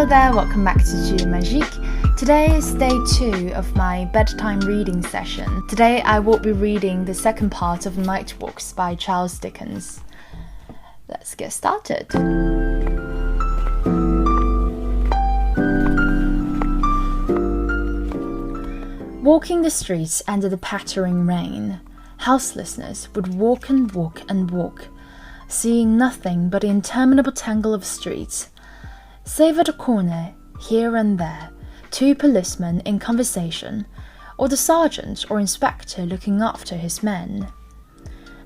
Hello there, welcome back to Jeu Magique. Today is day 2 of my bedtime reading session. Today I will be reading the second part of Night Walks by Charles Dickens. Let's get started. Walking the streets under the pattering rain, houselessness would walk and walk and walk, seeing nothing but the interminable tangle of streets, save at a corner, here and there, 2 policemen in conversation, or the sergeant or inspector looking after his men.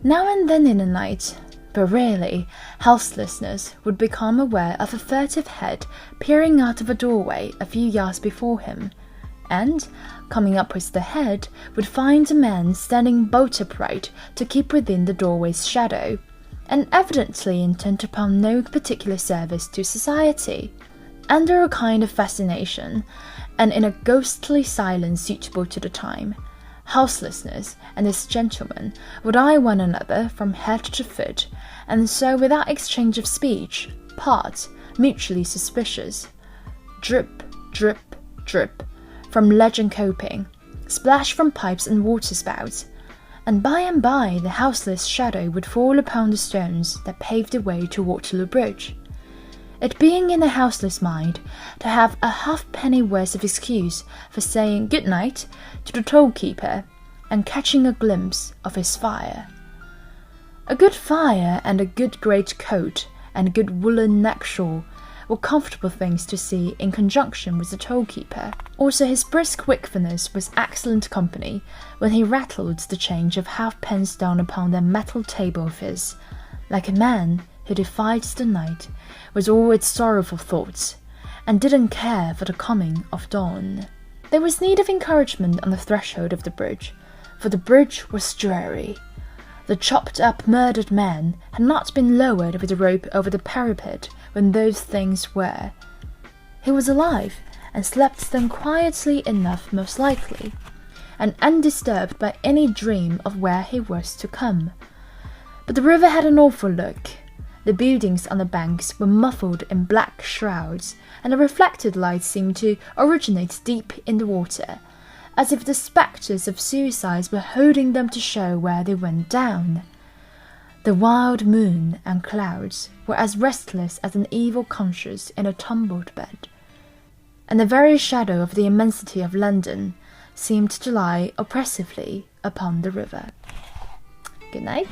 Now and then in the night, but rarely, houselessness would become aware of a furtive head peering out of a doorway a few yards before him, and, coming up with the head, would find a man standing bolt upright to keep within the doorway's shadow, and evidently intent upon no particular service to society. Under a kind of fascination, and in a ghostly silence suitable to the time, houselessness and this gentleman would eye one another from head to foot, and so without exchange of speech, part, mutually suspicious. Drip, drip, drip, from ledge and coping, splash from pipes and waterspouts, and by the houseless shadow would fall upon the stones that paved the way to Waterloo Bridge. It being in a houseless mind to have a halfpenny worth of excuse for saying good night to the toll-keeper and catching a glimpse of his fire. A good fire and a good great coat and a good woolen neck-shawl were comfortable things to see in conjunction with the toll-keeper. Also his brisk wakefulness was excellent company when he rattled the change of halfpence down upon that metal table of his, like a man who defied the night with all its sorrowful thoughts, and didn't care for the coming of dawn. There was need of encouragement on the threshold of the bridge, for the bridge was dreary. The chopped-up murdered man had not been lowered with a rope over the parapet when those things were. He was alive, and slept then quietly enough most likely, and undisturbed by any dream of where he was to come. But the river had an awful look. The buildings on the banks were muffled in black shrouds, and the reflected light seemed to originate deep in the water, as if the spectres of suicides were holding them to show where they went down. The wild moon and clouds were as restless as an evil conscience in a tumbled bed, and the very shadow of the immensity of London seemed to lie oppressively upon the river. Good night.